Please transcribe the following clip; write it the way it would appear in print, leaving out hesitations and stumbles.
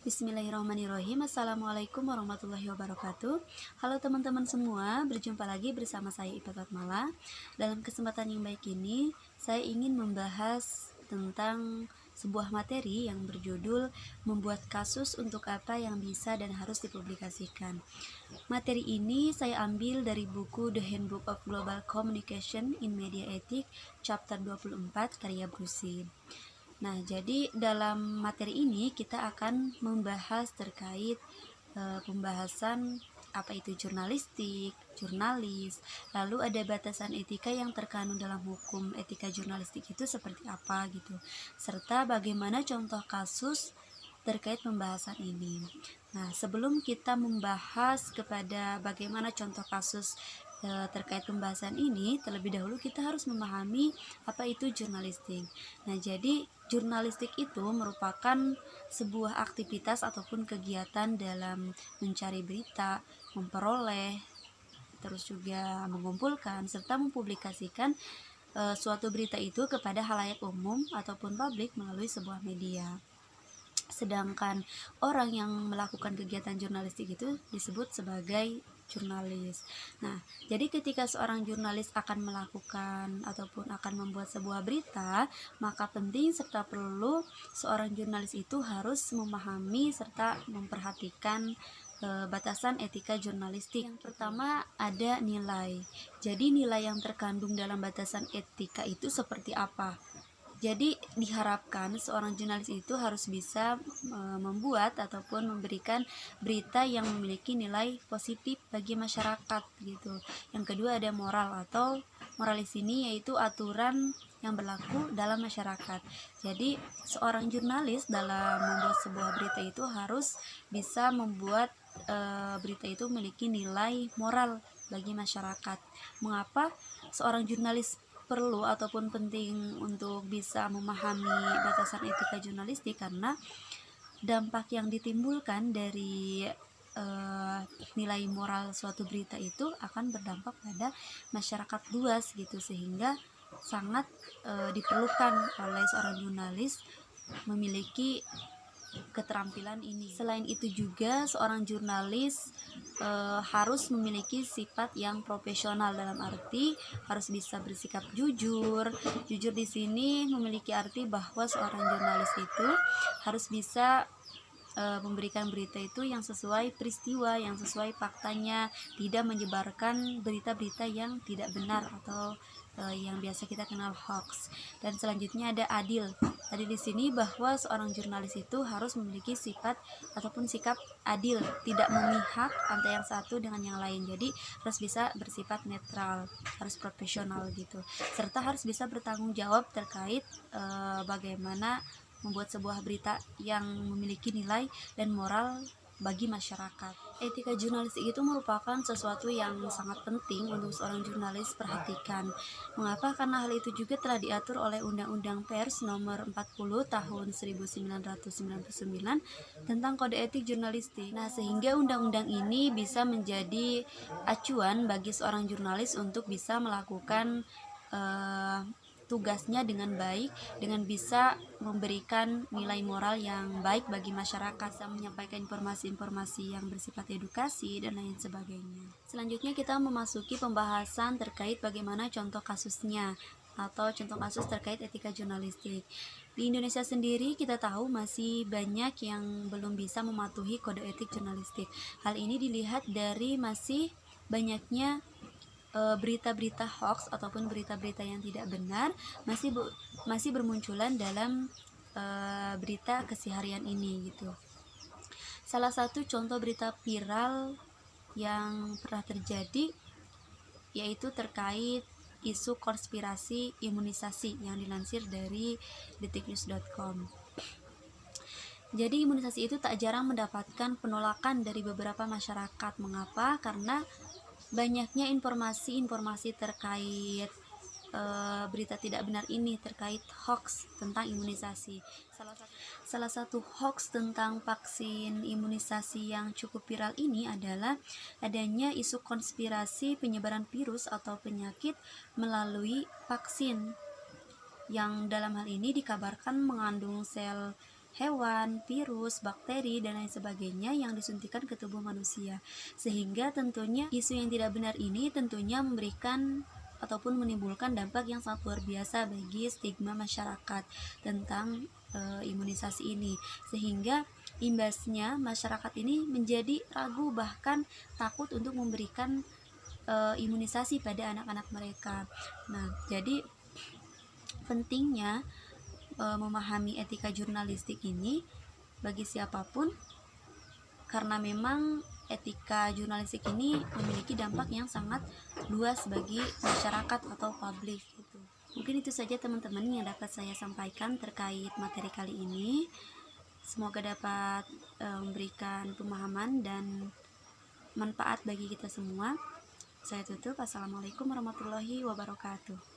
Bismillahirrahmanirrahim. Assalamualaikum warahmatullahi wabarakatuh. Halo teman-teman semua, berjumpa lagi bersama saya Ipa Fatmala. Dalam kesempatan yang baik ini, saya ingin membahas tentang sebuah materi yang berjudul membuat kasus untuk apa yang bisa dan harus dipublikasikan. Materi ini saya ambil dari buku The Handbook of Global Communication in Media Ethics, chapter 24, karya Bruce. Nah, jadi dalam materi ini kita akan membahas terkait pembahasan apa itu jurnalistik, jurnalis, lalu ada batasan etika yang terkandung dalam hukum etika jurnalistik itu seperti apa gitu, serta bagaimana contoh kasus terkait pembahasan ini. Nah, sebelum kita membahas kepada bagaimana contoh kasus terkait pembahasan ini, terlebih dahulu kita harus memahami apa itu jurnalistik. Nah, jadi jurnalistik itu merupakan sebuah aktivitas ataupun kegiatan dalam mencari berita, memperoleh, terus juga mengumpulkan serta mempublikasikan suatu berita itu kepada halayak umum ataupun publik melalui sebuah media. Sedangkan orang yang melakukan kegiatan jurnalistik itu disebut sebagai jurnalis. Nah, jadi ketika seorang jurnalis akan melakukan ataupun akan membuat sebuah berita, maka penting serta perlu seorang jurnalis itu harus memahami serta memperhatikan batasan etika jurnalistik. Yang pertama ada nilai. Jadi nilai yang terkandung dalam batasan etika itu seperti apa? Jadi diharapkan seorang jurnalis itu harus bisa membuat ataupun memberikan berita yang memiliki nilai positif bagi masyarakat gitu. Yang kedua ada moral, atau moral di sini yaitu aturan yang berlaku dalam masyarakat. Jadi seorang jurnalis dalam membuat sebuah berita itu harus bisa membuat berita itu memiliki nilai moral bagi masyarakat. Mengapa seorang jurnalis perlu ataupun penting untuk bisa memahami batasan etika jurnalistik? Karena dampak yang ditimbulkan dari nilai moral suatu berita itu akan berdampak pada masyarakat luas gitu, sehingga sangat diperlukan oleh seorang jurnalis memiliki keterampilan ini. Selain itu juga seorang jurnalis harus memiliki sifat yang profesional, dalam arti harus bisa bersikap jujur. Jujur di sini memiliki arti bahwa seorang jurnalis itu harus bisa memberikan berita itu yang sesuai peristiwa, yang sesuai faktanya, tidak menyebarkan berita-berita yang tidak benar atau yang biasa kita kenal hoax. Dan selanjutnya ada adil. Tadi di sini bahwa seorang jurnalis itu harus memiliki sifat ataupun sikap adil, tidak memihak antara yang satu dengan yang lain. Jadi harus bisa bersifat netral, harus profesional gitu. Serta harus bisa bertanggung jawab terkait bagaimana membuat sebuah berita yang memiliki nilai dan moral bagi masyarakat. Etika jurnalistik itu merupakan sesuatu yang sangat penting untuk seorang jurnalis perhatikan. Mengapa? Karena hal itu juga telah diatur oleh Undang-Undang Pers Nomor 40 Tahun 1999 tentang Kode Etik Jurnalistik. Nah, sehingga undang-undang ini bisa menjadi acuan bagi seorang jurnalis untuk bisa melakukan tugasnya dengan baik, dengan bisa memberikan nilai moral yang baik bagi masyarakat, bisa menyampaikan informasi-informasi yang bersifat edukasi dan lain sebagainya. Selanjutnya kita memasuki pembahasan terkait bagaimana contoh kasusnya atau contoh kasus terkait etika jurnalistik. Di Indonesia sendiri kita tahu masih banyak yang belum bisa mematuhi kode etik jurnalistik. Hal ini dilihat dari masih banyaknya berita-berita hoax ataupun berita-berita yang tidak benar masih bermunculan dalam berita keseharian ini gitu. Salah satu contoh berita viral yang pernah terjadi yaitu terkait isu konspirasi imunisasi yang dilansir dari detiknews.com. Jadi imunisasi itu tak jarang mendapatkan penolakan dari beberapa masyarakat. Mengapa? Karena banyaknya informasi-informasi terkait berita tidak benar ini, terkait hoax tentang imunisasi. Salah satu hoax tentang vaksin imunisasi yang cukup viral ini adalah adanya isu konspirasi penyebaran virus atau penyakit melalui vaksin, yang dalam hal ini dikabarkan mengandung sel hewan, virus, bakteri, dan lain sebagainya yang disuntikan ke tubuh manusia. Sehingga tentunya isu yang tidak benar ini tentunya memberikan ataupun menimbulkan dampak yang sangat luar biasa bagi stigma masyarakat tentang imunisasi ini, sehingga imbasnya masyarakat ini menjadi ragu bahkan takut untuk memberikan imunisasi pada anak-anak mereka. Nah, jadi pentingnya memahami etika jurnalistik ini bagi siapapun, karena memang etika jurnalistik ini memiliki dampak yang sangat luas bagi masyarakat atau publik gitu. Mungkin itu saja teman-teman yang dapat saya sampaikan terkait materi kali ini. Semoga dapat memberikan pemahaman dan manfaat bagi kita semua. Saya tutup. Assalamualaikum warahmatullahi wabarakatuh.